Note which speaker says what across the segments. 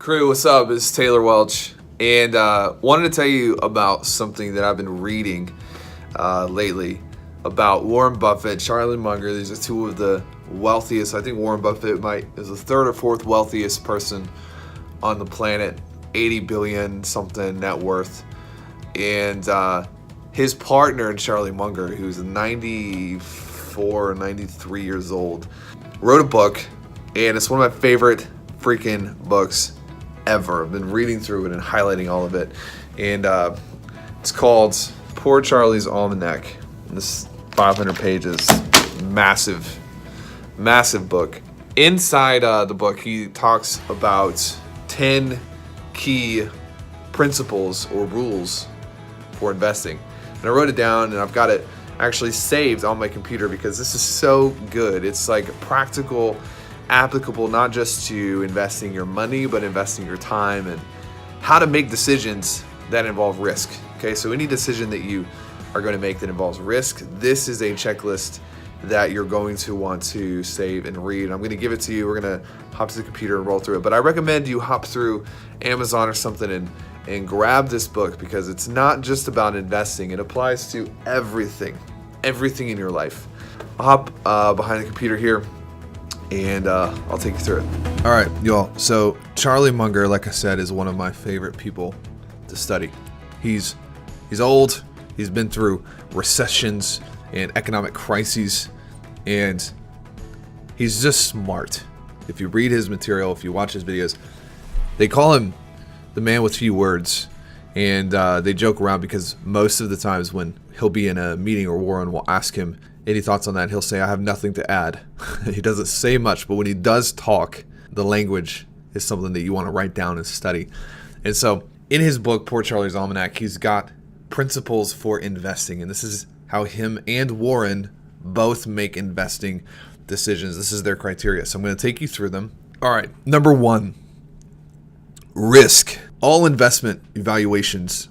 Speaker 1: Crew, what's up? It's Taylor Welch, and wanted to tell you about something that I've been reading lately about Warren Buffett, Charlie Munger. These are two of the wealthiest. I think Warren Buffett is the third or fourth wealthiest person on the planet, 80 billion something net worth, and his partner, Charlie Munger, who's 94, 93 years old, wrote a book, and it's one of my favorite freaking books ever. I've been reading through it and highlighting all of it, and it's called Poor Charlie's Almanac. This 500 pages, massive book. Inside the book, he talks about 10 key principles or rules for investing, and I wrote it down, and I've got it actually saved on my computer because this is so good. It's like practical, applicable not just to investing your money, but investing your time and how to make decisions that involve risk. Okay, so any decision that you are going to make that involves risk, this is a checklist that you're going to want to save and read. I'm going to give it to you. We're going to hop to the computer and roll through it. But I recommend you hop through Amazon or something and grab this book because it's not just about investing. It applies to everything in your life. I'll hop behind the computer here and I'll take you through it. All right, y'all. So Charlie Munger, like I said, is one of my favorite people to study. He's old. He's been through recessions and economic crises, and he's just smart. If you read his material, if you watch his videos, they call him the man with few words, and they joke around because most of the times when he'll be in a meeting or Warren will ask him any thoughts on that, he'll say, I have nothing to add. He doesn't say much, but when he does talk, the language is something that you want to write down and study. And so in his book, Poor Charlie's Almanac, he's got principles for investing, and this is how him and Warren both make investing decisions. This is their criteria. So I'm going to take you through them. All right. Number 1, risk. All investment evaluations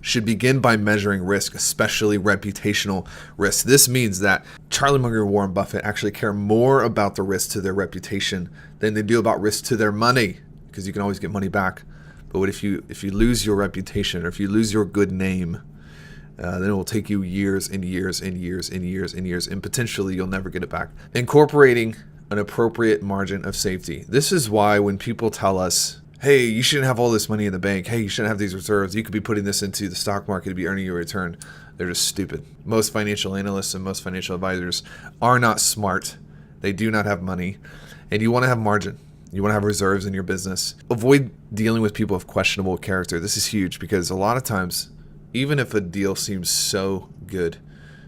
Speaker 1: should begin by measuring risk, especially reputational risk. This means that Charlie Munger and Warren Buffett actually care more about the risk to their reputation than they do about risk to their money, because you can always get money back. But what if you lose your reputation, or if you lose your good name, then it will take you years and years and years and years and years, and potentially you'll never get it back. Incorporating an appropriate margin of safety. This is why when people tell us, hey, you shouldn't have all this money in the bank. Hey, you shouldn't have these reserves. You could be putting this into the stock market to be earning you a return. They're just stupid. Most financial analysts and most financial advisors are not smart. They do not have money. And you want to have margin. You want to have reserves in your business. Avoid dealing with people of questionable character. This is huge because a lot of times, even if a deal seems so good,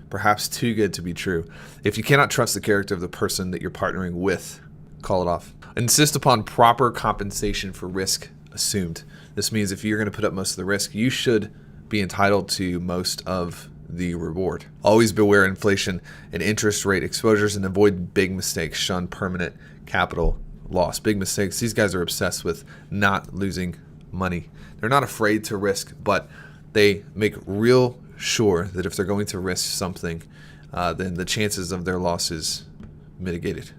Speaker 1: perhaps too good to be true, if you cannot trust the character of the person that you're partnering with, call it off. Insist upon proper compensation for risk assumed. This means if you're going to put up most of the risk, you should be entitled to most of the reward. Always beware inflation and interest rate exposures and avoid big mistakes. Shun permanent capital loss. Big mistakes. These guys are obsessed with not losing money. They're not afraid to risk, but they make real sure that if they're going to risk something, then the chances of their loss is mitigated.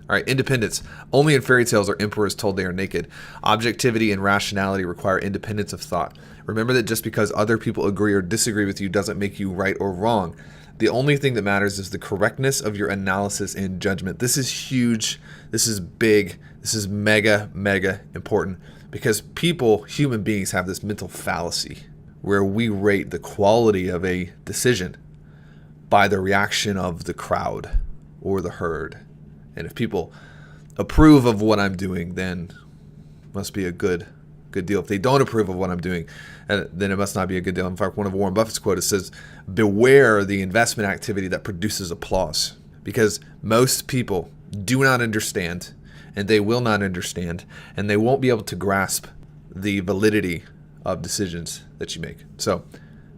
Speaker 1: All right, independence. Only in fairy tales are emperors told they are naked. Objectivity and rationality require independence of thought. Remember that just because other people agree or disagree with you doesn't make you right or wrong. The only thing that matters is the correctness of your analysis and judgment. This is huge. This is big. This is mega important because human beings have this mental fallacy where we rate the quality of a decision by the reaction of the crowd or the herd. And if people approve of what I'm doing, then it must be a good deal. If they don't approve of what I'm doing, then it must not be a good deal. In fact, one of Warren Buffett's quotes says, beware the investment activity that produces applause. Because most people do not understand, and they will not understand, and they won't be able to grasp the validity of decisions that you make. So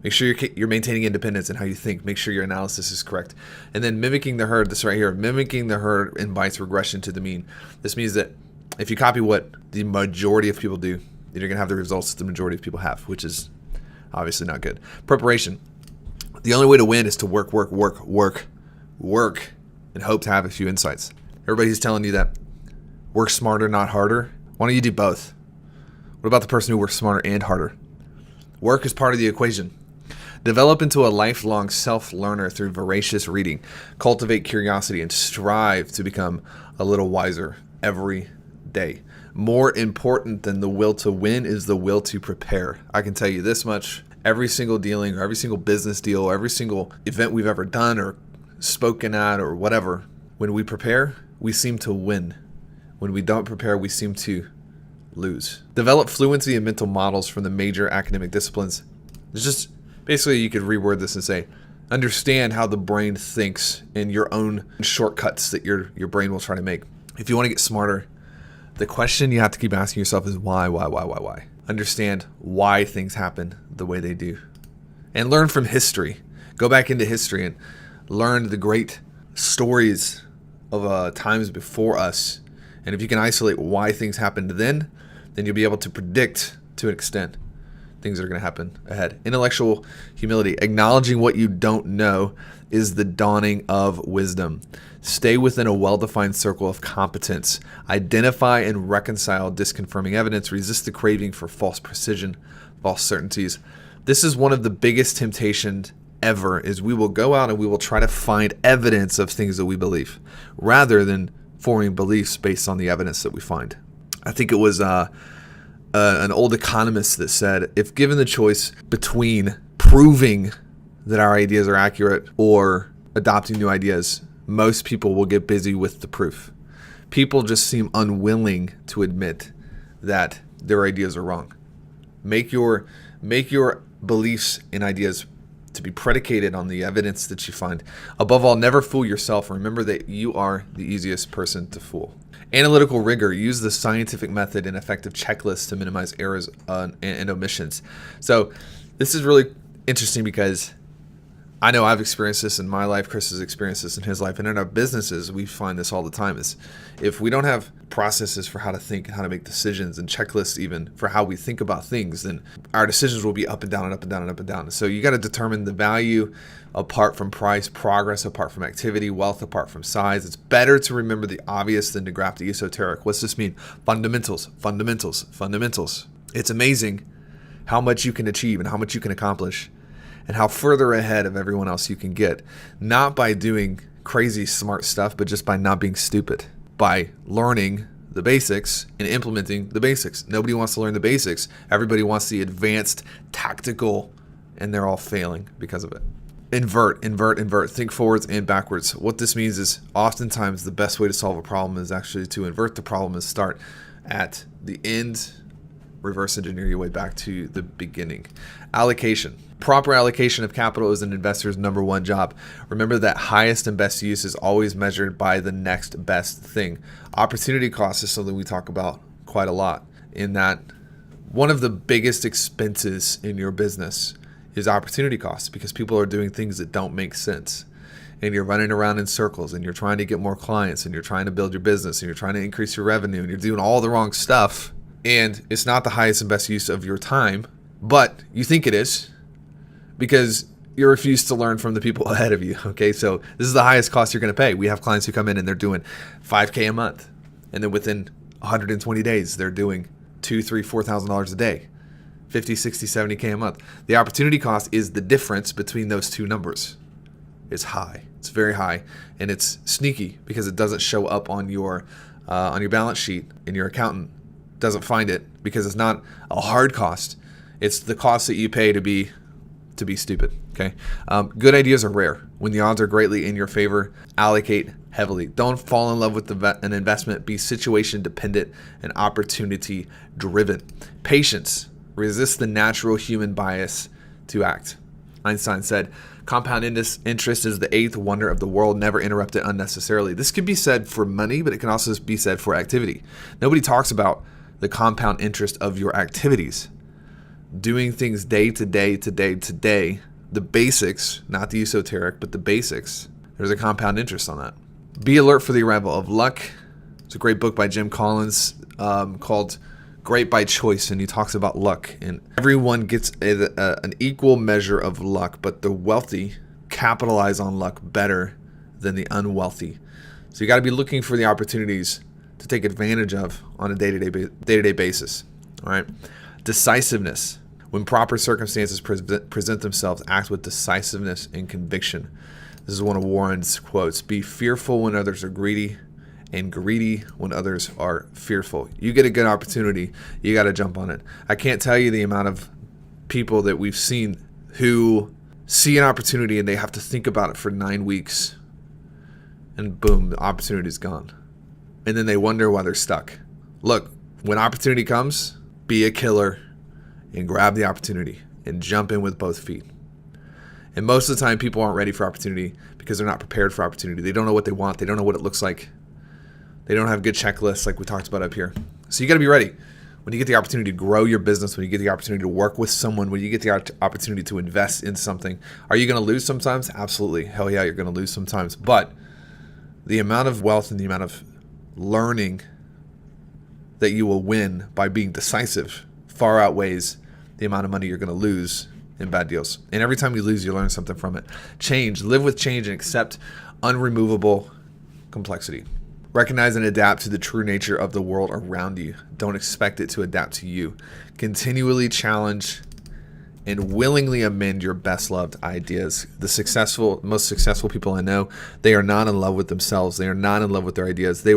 Speaker 1: make sure you're maintaining independence in how you think. Make sure your analysis is correct. And then mimicking the herd, this right here, mimicking the herd invites regression to the mean. This means that if you copy what the majority of people do, then you're going to have the results that the majority of people have, which is obviously not good. Preparation. The only way to win is to work, and hope to have a few insights. Everybody's telling you that work smarter, not harder. Why Why don't you do both? What about the person who works smarter and harder? Work is part of the equation. Develop into a lifelong self-learner through voracious reading. Cultivate curiosity and strive to become a little wiser every day. More important than the will to win is the will to prepare. I can tell you this much. Every single dealing or every single business deal, every single event we've ever done or spoken at or whatever, when we prepare, we seem to win. When we don't prepare, we seem to lose. Develop fluency in mental models from the major academic disciplines. It's just basically, you could reword this and say, understand how the brain thinks and your own shortcuts that your brain will try to make. If you want to get smarter, the question you have to keep asking yourself is why? Understand why things happen the way they do. And learn from history. Go back into history and learn the great stories of times before us. And if you can isolate why things happened then you'll be able to predict to an extent things that are going to happen ahead. Intellectual humility. Acknowledging what you don't know is the dawning of wisdom. Stay within a well-defined circle of competence. Identify and reconcile disconfirming evidence. Resist the craving for false precision, false certainties. This is one of the biggest temptations ever, is we will go out and we will try to find evidence of things that we believe rather than forming beliefs based on the evidence that we find. I think it was an old economist that said, if given the choice between proving that our ideas are accurate or adopting new ideas, most people will get busy with the proof. People just seem unwilling to admit that their ideas are wrong. Make your beliefs and ideas to be predicated on the evidence that you find. Above all, never fool yourself. Remember that you are the easiest person to fool. Analytical rigor. Use the scientific method and effective checklists to minimize errors and omissions. So this is really interesting because I know I've experienced this in my life. Chris has experienced this in his life. And in our businesses, we find this all the time. Is if we don't have processes for how to think and how to make decisions and checklists even for how we think about things, then our decisions will be up and down and up and down and up and down. So you got to determine the value apart from price, progress apart from activity, wealth apart from size. It's better to remember the obvious than to grasp the esoteric. What's this mean? Fundamentals, fundamentals, fundamentals. It's amazing how much you can achieve and how much you can accomplish and how further ahead of everyone else you can get, not by doing crazy smart stuff, but just by not being stupid, by learning the basics and implementing the basics. Nobody wants to learn the basics. Everybody wants the advanced tactical, and they're all failing because of it. Invert. Think forwards and backwards. What this means is oftentimes the best way to solve a problem is actually to invert the problem and start at the end, reverse engineer your way back to the beginning. Allocation. Proper allocation of capital is an investor's number one job. Remember that highest and best use is always measured by the next best thing. Opportunity cost is something we talk about quite a lot, in that one of the biggest expenses in your business is opportunity costs, because people are doing things that don't make sense. And you're running around in circles and you're trying to get more clients and you're trying to build your business and you're trying to increase your revenue and you're doing all the wrong stuff. And it's not the highest and best use of your time, but you think it is because you refuse to learn from the people ahead of you. Okay, so this is the highest cost you're going to pay. We have clients who come in and they're doing $5,000 a month, and then within 120 days they're doing $2,000, $3,000, $4,000 a day, $50,000, $60,000, $70,000 a month. The opportunity cost is the difference between those two numbers. It's high. It's very high, and it's sneaky because it doesn't show up on your balance sheet, and your accountant doesn't find it because it's not a hard cost. It's the cost that you pay to be stupid. Okay. Good ideas are rare. When the odds are greatly in your favor, allocate heavily. Don't fall in love with an investment. Be situation dependent and opportunity driven. Patience. Resist the natural human bias to act. Einstein said, compound interest is the eighth wonder of the world, never interrupt it unnecessarily. This could be said for money, but it can also be said for activity. Nobody talks about the compound interest of your activities. Doing things day to day, the basics, not the esoteric, but the basics, there's a compound interest on that. Be alert for the arrival of luck. It's a great book by Jim Collins called Great by Choice, and he talks about luck. And everyone gets an equal measure of luck, but the wealthy capitalize on luck better than the unwealthy. So you got to be looking for the opportunities to take advantage of on a day-to-day basis. All right. Decisiveness. When proper circumstances present themselves, act with decisiveness and conviction. This is one of Warren's quotes. Be fearful when others are greedy, and greedy when others are fearful. You get a good opportunity, you got to jump on it. I can't tell you the amount of people that we've seen who see an opportunity and they have to think about it for 9 weeks, and boom, the opportunity is gone. And then they wonder why they're stuck. Look, when opportunity comes, be a killer and grab the opportunity and jump in with both feet. And most of the time, people aren't ready for opportunity because they're not prepared for opportunity. They don't know what they want. They don't know what it looks like. They don't have good checklists like we talked about up here. So you got to be ready. When you get the opportunity to grow your business, when you get the opportunity to work with someone, when you get the opportunity to invest in something, are you going to lose sometimes? Absolutely. Hell yeah, you're going to lose sometimes. But the amount of wealth and the amount of learning that you will win by being decisive far outweighs the amount of money you're going to lose in bad deals. And every time you lose, you learn something from it. Change, live with change, and accept unremovable complexity. Recognize and adapt to the true nature of the world around you. Don't expect it to adapt to you. Continually challenge and willingly amend your best loved ideas. The most successful people I know, they are not in love with themselves. They are not in love with their ideas. They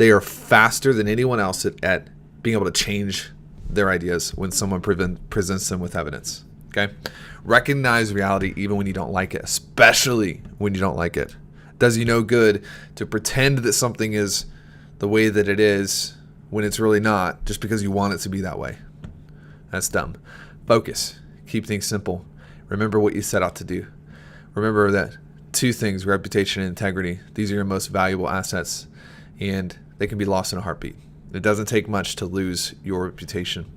Speaker 1: are faster than anyone else at being able to change their ideas when someone presents them with evidence. Okay? Recognize reality even when you don't like it, especially when you don't like it. It does you no good to pretend that something is the way that it is when it's really not, just because you want it to be that way. That's dumb. Focus. Keep things simple. Remember what you set out to do. Remember that 2 things, reputation and integrity, these are your most valuable assets, and they can be lost in a heartbeat. It doesn't take much to lose your reputation.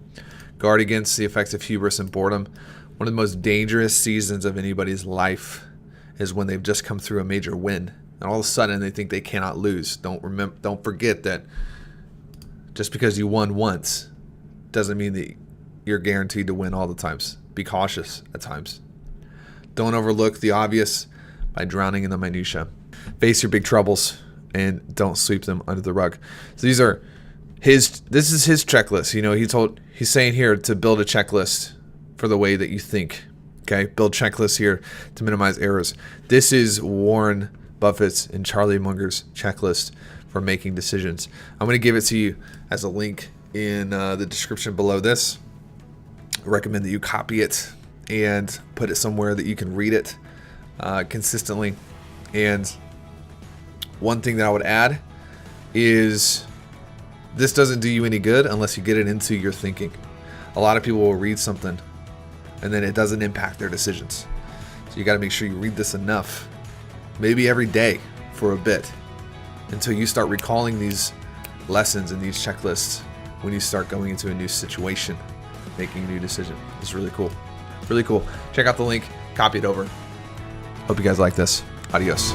Speaker 1: Guard against the effects of hubris and boredom. One of the most dangerous seasons of anybody's life is when they've just come through a major win, and all of a sudden they think they cannot lose. Don't forget that just because you won once doesn't mean that you're guaranteed to win all the times. Be cautious at times. Don't overlook the obvious by drowning in the minutia. Face your big troubles and don't sweep them under the rug. So this is his checklist. You know, he's saying here to build a checklist for the way that you think. Okay, build checklists here to minimize errors. This is Warren Buffett's and Charlie Munger's checklist for making decisions. I'm going to give it to you as a link in the description below this. I recommend that you copy it and put it somewhere that you can read it consistently. And one thing that I would add is this doesn't do you any good unless you get it into your thinking. A lot of people will read something and then it doesn't impact their decisions. So you got to make sure you read this enough, maybe every day for a bit, until you start recalling these lessons and these checklists when you start going into a new situation, making a new decision. It's really cool. Really cool. Check out the link, copy it over. Hope you guys like this. Adios.